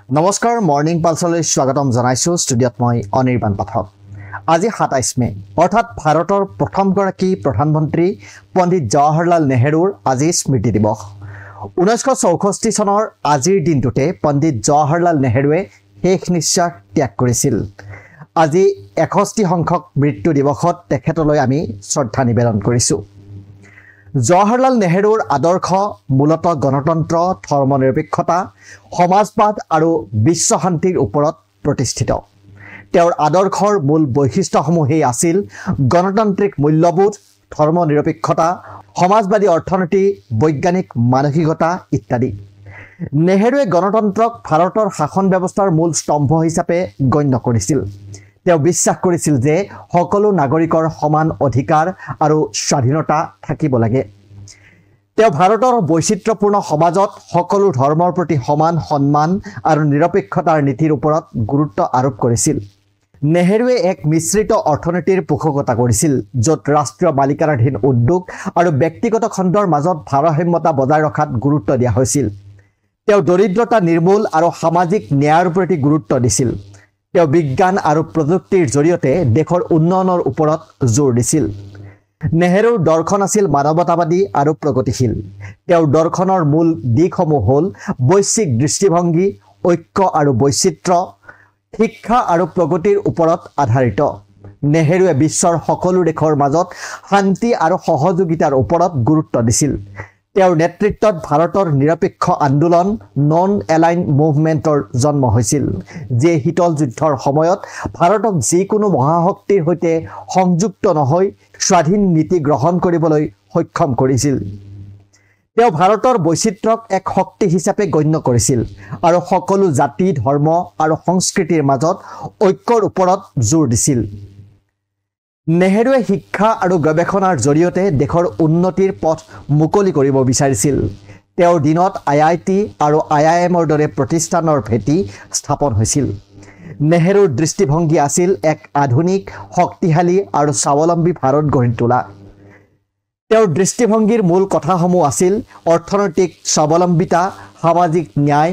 নমস্কাৰ মৰ্নিং পালছলৈ স্বাগতম জনাইছো ষ্টুডিঅ'ত মই অনিৰ্বাণ পাঠক। আজি 27 মে অৰ্থাৎ ভাৰতৰ প্ৰথমগৰাকী প্ৰধানমন্ত্ৰী পণ্ডিত জৱাহৰলাল নেহৰুৰ আজি স্মৃতি দিৱস। 1964 চনৰ আজিৰ দিনটোতে পণ্ডিত জৱাহৰলাল নেহৰুৱে শেষ নিশ্বাস ত্যাগ কৰিছিল। আজি 61 সংখ্যক মৃত্যু দিৱসত তেখেতলৈ আমি শ্ৰদ্ধা নিবেদন কৰিছোঁ। জৱাহৰলাল নেহৰুৰ আদৰ্শ মূলত গণতন্ত্ৰ, ধৰ্মনিৰপেক্ষতা, সমাজবাদ আৰু বিশ্ব শান্তিৰ ওপৰত প্ৰতিষ্ঠিত। তেওঁৰ আদৰ্শৰ মূল বৈশিষ্ট্যসমূহেই আছিল গণতান্ত্ৰিক মূল্যবোধ, ধৰ্মনিৰপেক্ষতা, সমাজবাদী অৰ্থনীতি, বৈজ্ঞানিক মানসিকতা ইত্যাদি। নেহৰুৱে গণতন্ত্ৰক ভাৰতৰ শাসন ব্যৱস্থাৰ মূল স্তম্ভ হিচাপে গণ্য কৰিছিল। তেওঁ বিশ্বাস কৰিছিল যে সকলো নাগৰিকৰ সমান অধিকাৰ আৰু স্বাধীনতা থাকিব লাগে। তেওঁ ভাৰতৰ বৈচিত্ৰ্যপূৰ্ণ সমাজত সকলো ধৰ্মৰ প্ৰতি সমান সন্মান আৰু নিৰপেক্ষতাৰ নীতিৰ ওপৰত গুৰুত্ব আৰোপ কৰিছিল। নেহৰুৱে এক মিশ্ৰিত অৰ্থনীতিৰ পোষকতা কৰিছিল, য'ত ৰাষ্ট্ৰীয় মালিকানাধীন উদ্যোগ আৰু ব্যক্তিগত খণ্ডৰ মাজত ভাৰসাম্যতা বজাই ৰখাত গুৰুত্ব দিয়া হৈছিল। তেওঁ দৰিদ্ৰতা নিৰ্মূল আৰু সামাজিক ন্যায়ৰ প্ৰতি গুৰুত্ব দিছিল। তেওঁ বিজ্ঞান আৰু প্ৰযুক্তিৰ জৰিয়তে দেশৰ উন্নয়নৰ ওপৰত জোৰ দিছিল। নেহৰুৰ দৰ্শন আছিল মানৱতাবাদী আৰু প্ৰগতিশীল। তেওঁৰ দৰ্শনৰ মূল দিশসমূহ হ'ল বৈশ্বিক দৃষ্টিভংগী, ঐক্য আৰু বৈচিত্ৰ্য, শিক্ষা আৰু প্ৰগতিৰ ওপৰত আধাৰিত। নেহৰুৱে বিশ্বৰ সকলো দেশৰ মাজত শান্তি আৰু সহযোগিতাৰ ওপৰত গুৰুত্ব দিছিল। তেওঁৰ নেতৃত্বত ভাৰতৰ নিৰপেক্ষ আন্দোলন নন এলাইন মুভমেণ্টৰ জন্ম হৈছিল, যিয়ে শীতল যুদ্ধৰ সময়ত ভাৰতক যিকোনো মহাশক্তিৰ সৈতে সংযুক্ত নহৈ স্বাধীন নীতি গ্ৰহণ কৰিবলৈ সক্ষম কৰিছিল। তেওঁ ভাৰতৰ বৈচিত্ৰ্যক এক শক্তি হিচাপে গণ্য কৰিছিল আৰু সকলো জাতি, ধৰ্ম আৰু সংস্কৃতিৰ মাজত ঐক্যৰ ওপৰত জোৰ দিছিল। নেহৰুৱে শিক্ষা আৰু গৱেষণাৰ জৰিয়তে দেশৰ উন্নতিৰ পথ মুকলি কৰিব বিচাৰিছিল। তেওঁৰ দিনত IIT আৰু IIMৰ দৰে প্ৰতিষ্ঠানৰ ভেটি স্থাপন হৈছিল। নেহৰুৰ দৃষ্টিভংগী আছিল এক আধুনিক, শক্তিশালী আৰু স্বাৱলম্বী ভাৰত গঢ়ি তোলা। তেওঁৰ দৃষ্টিভংগীৰ মূল কথাসমূহ আছিল অৰ্থনৈতিক স্বাৱলম্বিতা, সামাজিক ন্যায়,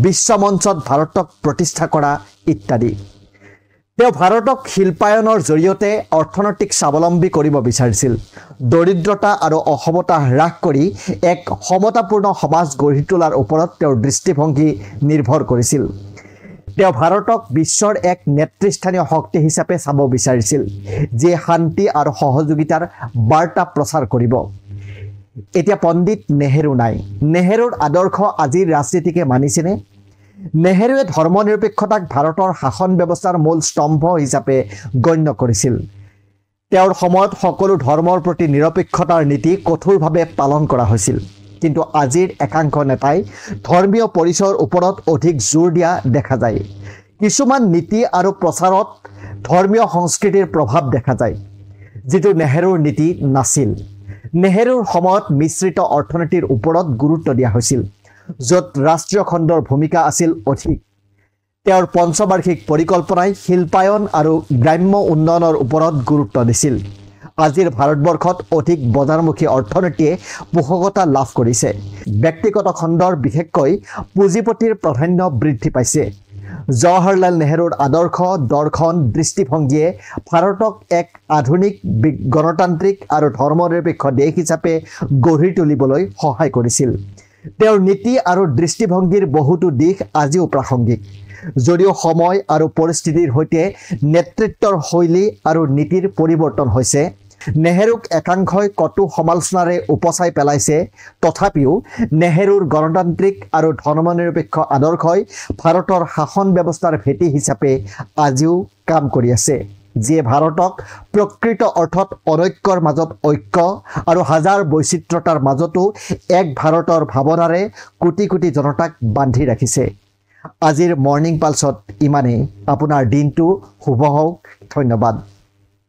বিশ্বমঞ্চত ভাৰতক প্ৰতিষ্ঠা কৰা ইত্যাদি। তেওঁ ভাৰতক শিল্পায়নৰ জৰিয়তে অৰ্থনৈতিক স্বাৱলম্বী কৰিব বিচাৰিছিল। দৰিদ্ৰতা আৰু অসমতা হ্ৰাস কৰি এক সমতাপূৰ্ণ সমাজ গঢ়ি তোলাৰ ওপৰত তেওঁৰ দৃষ্টিভংগী নিৰ্ভৰ কৰিছিল। তেওঁ ভাৰতক বিশ্বৰ এক নেতৃস্থানীয় শক্তি হিচাপে চাব বিচাৰিছিল, যিয়ে শান্তি আৰু সহযোগিতাৰ বাৰ্তা প্ৰচাৰ কৰিব। এতিয়া পণ্ডিত নেহৰু নাই। নেহৰুৰ আদৰ্শ আজিৰ ৰাজনীতিকে মানিছেনে? নেহৰুৱে ধৰ্মনিৰপেক্ষতাক ভাৰতৰ শাসন ব্যৱস্থাৰ মূল স্তম্ভ হিচাপে গণ্য কৰিছিল। তেওঁৰ সময়ত সকলো ধৰ্মৰ প্ৰতি নিৰপেক্ষতাৰ নীতি কঠোৰভাৱে পালন কৰা হৈছিল। কিন্তু আজিৰ একাংশ নেতাই ধৰ্মীয় পৰিচয়ৰ ওপৰত অধিক জোৰ দিয়া দেখা যায়। কিছুমান নীতি আৰু প্ৰচাৰত ধৰ্মীয় সংস্কৃতিৰ প্ৰভাৱ দেখা যায়, যিটো নেহৰুৰ নীতি নাছিল। নেহৰুৰ সময়ত মিশ্ৰিত অৰ্থনীতিৰ ওপৰত গুৰুত্ব দিয়া হৈছিল, য'ত ৰাষ্ট্ৰীয় খণ্ডৰ ভূমিকা আছিল অধিক। তেওঁৰ পঞ্চবাৰ্ষিক পৰিকল্পনাই শিল্পায়ন আৰু গ্ৰাম্য উন্নয়নৰ ওপৰত গুৰুত্ব দিছিল। আজিৰ ভাৰতবৰ্ষত অধিক বজাৰমুখী অৰ্থনীতিয়ে পোষকতা লাভ কৰিছে। ব্যক্তিগত খণ্ডৰ বিশেষকৈ পুঁজিপতিৰ প্ৰাধান্য বৃদ্ধি পাইছে। জৱাহৰলাল নেহৰুৰ আদৰ্শ, দৰ্শন, দৃষ্টিভংগীয়ে ভাৰতক এক আধুনিক, গণতান্ত্ৰিক আৰু ধৰ্মনিৰপেক্ষ দেশ হিচাপে গঢ়ি তুলিবলৈ সহায় কৰিছিল। তেওঁৰ নীতি আৰু দৃষ্টিভংগীৰ বহুতো দিশ আজিও প্ৰাসংগিক। যদিও সময় আৰু পৰিস্থিতিৰ সৈতে নেতৃত্বৰ শৈলী আৰু নীতিৰ পৰিৱৰ্তন হৈছে, নেহৰুক একাংশই কটু সমালোচনাৰে উপচাই পেলাইছে, তথাপিও নেহৰুৰ গণতান্ত্ৰিক আৰু ধৰ্মনিৰপেক্ষ আদৰ্শই ভাৰতৰ শাসন ব্যৱস্থাৰ ভেটি হিচাপে আজিও কাম কৰি আছে, যিয়ে ভাৰতক প্ৰকৃত অৰ্থত অনৈক্যৰ মাজত ঐক্য আৰু হাজাৰ বৈচিত্ৰতাৰ মাজতো এক ভাৰতৰ ভাৱনাৰে কোটি কোটি জনতাক বান্ধি ৰাখিছে। আজিৰ মৰ্নিং পালছত ইমানেই। আপোনাৰ দিনটো শুভ হওক। ধন্যবাদ।